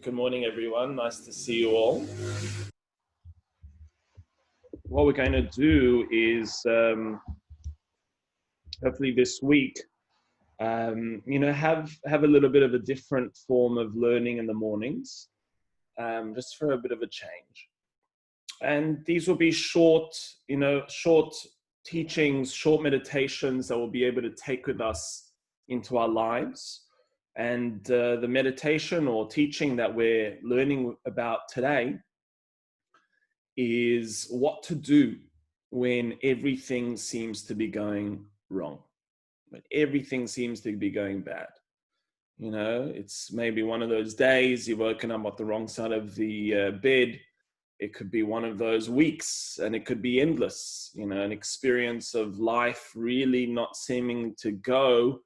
Good morning, everyone. Nice to see you all. What we're going to do is, hopefully this week, have a little bit of a different form of learning in the mornings, just for a bit of a change. And these will be short teachings, short meditations that we'll be able to take with us into our lives. And the meditation or teaching that we're learning about today is what to do when everything seems to be going wrong, when everything seems to be going bad. You know, it's maybe one of those days you've woken up on the wrong side of the bed. It could be one of those weeks, and it could be endless, an experience of life really not seeming to go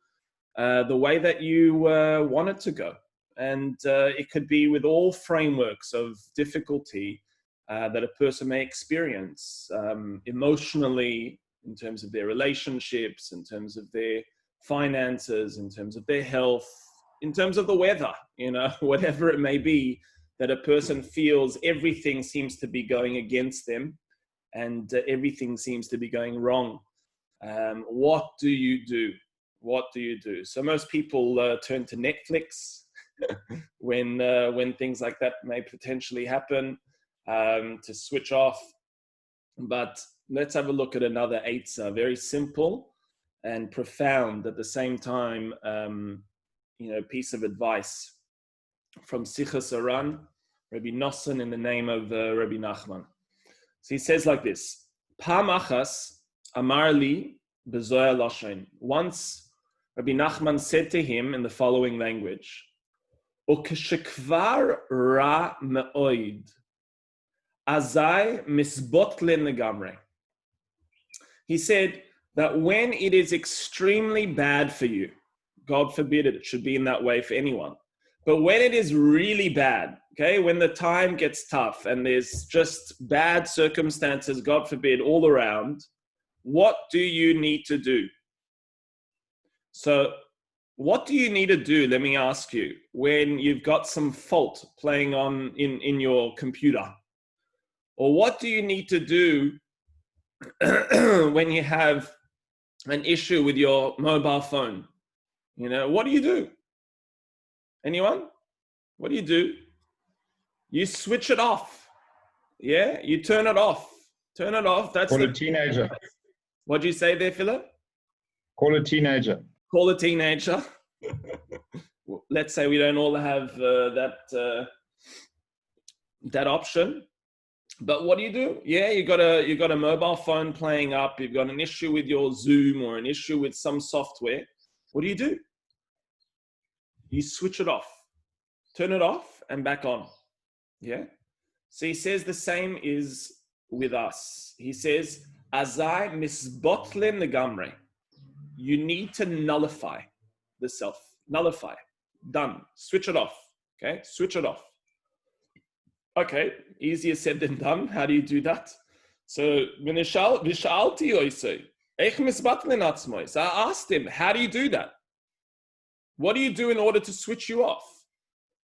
the way that you want it to go. And it could be with all frameworks of difficulty that a person may experience emotionally, in terms of their relationships, in terms of their finances, in terms of their health, in terms of the weather, whatever it may be, that a person feels everything seems to be going against them and everything seems to be going wrong. What do you do? What do you do? So most people turn to Netflix when things like that may potentially happen, to switch off. But let's have a look at another Eitzah, very simple and profound at the same time, piece of advice from Sichas Aran, Rabbi Nosson, in the name of Rabbi Nachman. So he says like this: Pam achas amar li bezoya lashon. Once Rabbi Nachman said to him in the following language, Ukeshekvar ra me'oid, azai misbotlen legamre. He said that when it is extremely bad for you, God forbid it should be in that way for anyone, but when it is really bad, okay, when the time gets tough and there's just bad circumstances, God forbid, all around, what do you need to do? So what do you need to do, let me ask you, when you've got some fault playing on in your computer? Or what do you need to do when you have an issue with your mobile phone? What do you do? Anyone? What do you do? You switch it off. Yeah, you turn it off. Turn it off. That's Call a teenager. What'd you say there, Philip? Call a teenager. Call a teenager. Let's say we don't all have that option. But what do? Yeah, you got a mobile phone playing up. You've got an issue with your Zoom or an issue with some software. What do? You switch it off. Turn it off and back on. Yeah? So he says the same is with us. He says, Azai misbotlen legamre. You need to nullify the self. Nullify. Done. Switch it off. Okay? Switch it off. Okay, easier said than done. How do you do that? So I asked him, how do you do that? What do you do in order to switch you off?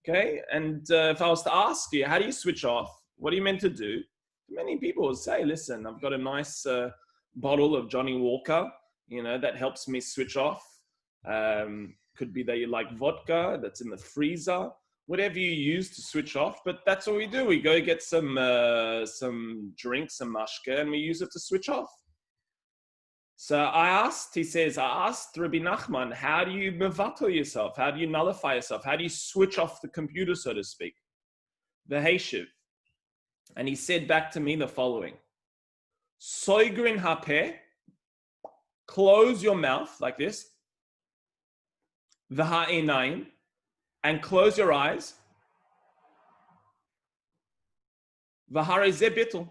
Okay, and if I was to ask you, how do you switch off? What are you meant to do? Many people would say, listen, I've got a nice bottle of Johnny Walker, that helps me switch off. Could be that you like vodka that's in the freezer. Whatever you use to switch off, but that's what we do. We go get some drinks, some mashke, and we use it to switch off. So I asked Rabbi Nachman, how do you mevatel yourself? How do you nullify yourself? How do you switch off the computer, so to speak? The Heishiv. And he said back to me the following: Soigrin hapeh, close your mouth like this. V'ha'enaim, and close your eyes. V'harei bitul.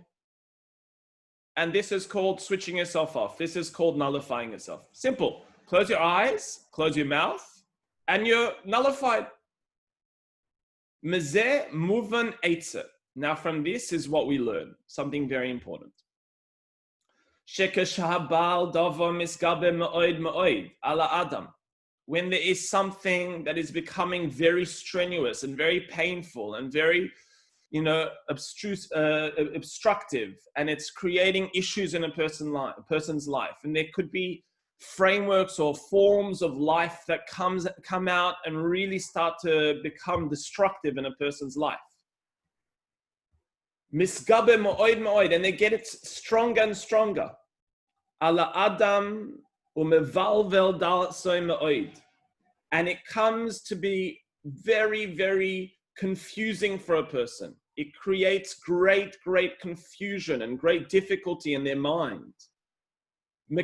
And this is called switching yourself off. This is called nullifying yourself. Simple. Close your eyes, close your mouth, and you're nullified. Mezeh muvan eitzah. Now from this is what we learn. Something very important. Shekesh habal dava misgabe me'oid me'oid ala adam. when there is something that is becoming very strenuous and very painful and very, obstructive, and it's creating issues in a person's life. And there could be frameworks or forms of life that come out and really start to become destructive in a person's life. Misgabe mo'oid mo'oid, and they get it stronger and stronger. Ala Adam umevalvel dalsoy mo'oid. And it comes to be very, very confusing for a person. It creates great, great confusion and great difficulty in their mind. And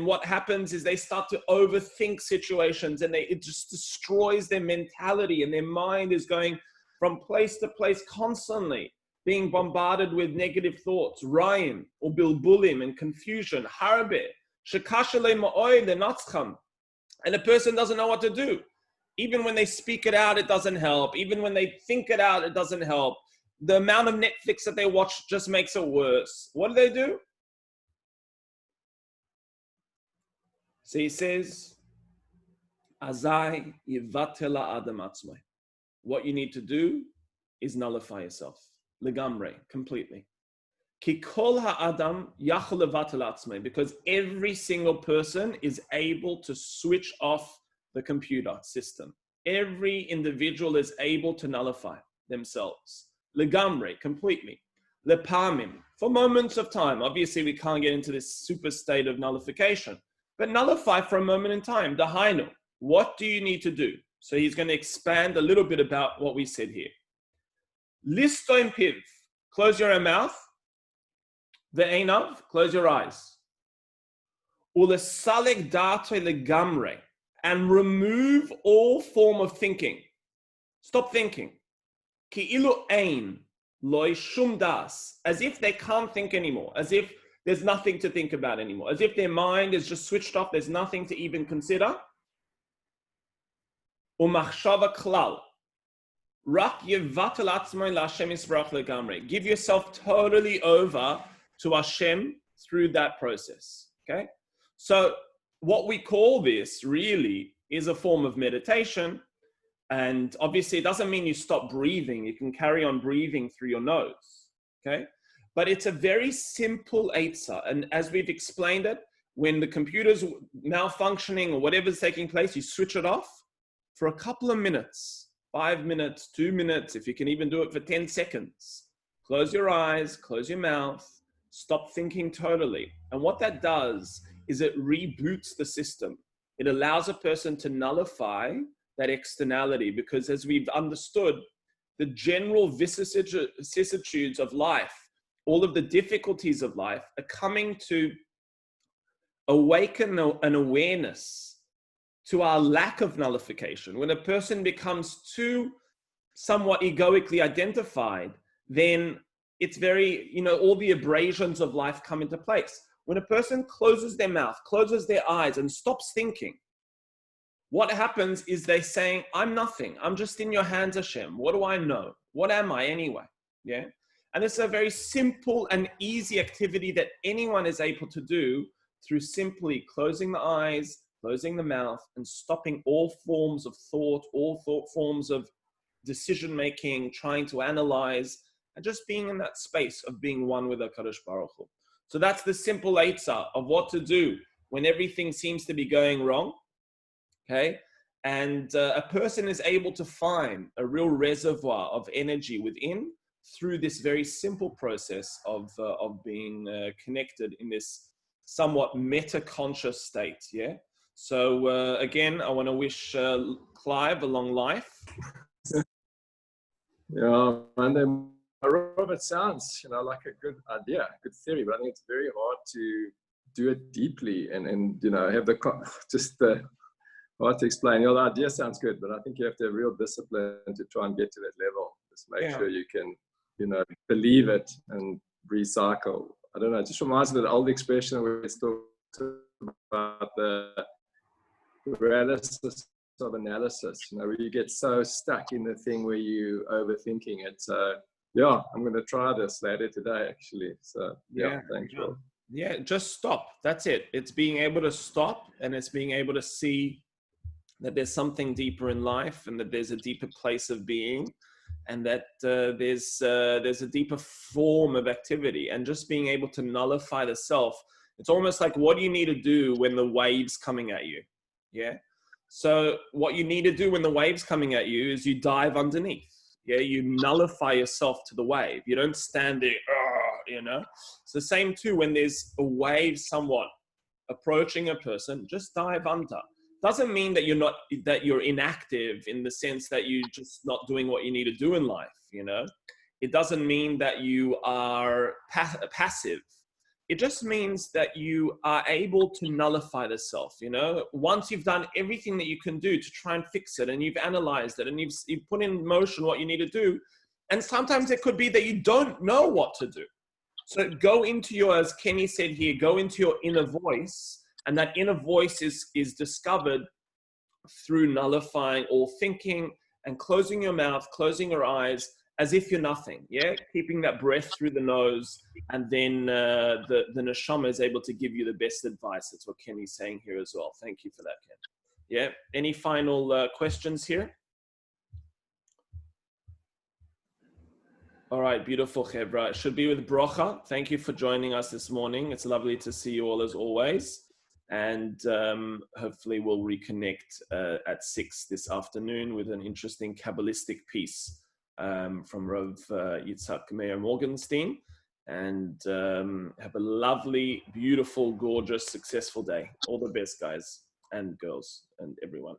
what happens is they start to overthink situations, and it just destroys their mentality, and their mind is going from place to place constantly, being bombarded with negative thoughts, rayim, or bilbulim, and confusion, harbe, shekashale ma'oy lenatzcham. And a person doesn't know what to do. Even when they speak it out, it doesn't help. Even when they think it out, it doesn't help. The amount of Netflix that they watch just makes it worse. What do? So he says, Azai yivatela adam atzmai. What you need to do is nullify yourself. Legamre, completely. Ki kol ha'adam yachol levatel atzmai. Because every single person is able to switch off the computer system. Every individual is able to nullify themselves. Legamre, completely. Lepamim, for moments of time. Obviously, we can't get into this super state of nullification, but nullify for a moment in time. Dahainu, what do you need to do? So he's going to expand a little bit about what we said here. Listoim piv, close your mouth. Ve'einav, close your eyes. Ulesalek da'atoi legamre, and remove all form of thinking. Stop thinking. Ki ilu ein loy shum das, as if they can't think anymore, as if there's nothing to think about anymore, as if their mind is just switched off, there's nothing to even consider. Umachshava klal. Rak yevatel atzmai la'Hashem yisbarach legamre. Give yourself totally over to Hashem through that process. Okay? So what we call this really is a form of meditation. And obviously it doesn't mean you stop breathing. You can carry on breathing through your nose. Okay? But it's a very simple eitzah. And as we've explained it, when the computer's malfunctioning or whatever's taking place, you switch it off for a couple of minutes, 5 minutes, 2 minutes, if you can even do it for 10 seconds. Close your eyes, close your mouth, stop thinking totally. And what that does is it reboots the system. It allows a person to nullify that externality, because as we've understood, the general vicissitudes of life, all of the difficulties of life are coming to awaken an awareness to our lack of nullification. When a person becomes too somewhat egoically identified, then it's very, all the abrasions of life come into place. When a person closes their mouth, closes their eyes, and stops thinking, what happens is they're saying, I'm nothing. I'm just in your hands, Hashem. What do I know? What am I anyway? Yeah. And it's a very simple and easy activity that anyone is able to do through simply closing the eyes, closing the mouth, and stopping all forms of thought, forms of decision-making, trying to analyze, and just being in that space of being one with HaKadosh Baruch Hu. So that's the simple eitzah of what to do when everything seems to be going wrong. Okay? And a person is able to find a real reservoir of energy within through this very simple process of being connected in this somewhat meta-conscious state. Yeah. So again, I want to wish Clive a long life. Yeah, and Robert sounds, like a good idea, good theory, but I think it's very hard to do it deeply and have the hard to explain. The idea sounds good, but I think you have to have real discipline to try and get to that level. Just make sure you can, believe it and recycle. I don't know. It just reminds me of the old expression where it's talked about the paralysis of analysis, where you get so stuck in the thing where you overthinking it. So yeah, I'm going to try this later today, actually. So yeah. Thanks, Rob. Yeah, just stop. That's it. It's being able to stop, and it's being able to see that there's something deeper in life, and that there's a deeper place of being, and that there's a deeper form of activity, and just being able to nullify the self. It's almost like, what do you need to do when the wave's coming at you? Yeah. So what you need to do when the wave's coming at you is you dive underneath. Yeah, you nullify yourself to the wave. You don't stand there, you know. It's the same too when there's a wave somewhat approaching a person, just dive under. Doesn't mean that you're inactive in the sense that you're just not doing what you need to do in life, you know. It doesn't mean that you are passive. It just means that you are able to nullify the self, you know. Once you've done everything that you can do to try and fix it, and you've analyzed it, and you've put in motion what you need to do, and sometimes it could be that you don't know what to do. So go into your, as Kenny said here, go into your inner voice, and that inner voice is discovered through nullifying all thinking and closing your mouth, closing your eyes, as if you're nothing, yeah? Keeping that breath through the nose, and then the neshama is able to give you the best advice. That's what Kenny's saying here as well. Thank you for that, Ken. Yeah, any final questions here? All right, beautiful, Chevra. It should be with Brocha. Thank you for joining us this morning. It's lovely to see you all as always. And hopefully we'll reconnect at 6 this afternoon with an interesting Kabbalistic piece from Rav Yitzhak Meir Morgenstein. And have a lovely, beautiful, gorgeous, successful day. All the best, guys and girls and everyone.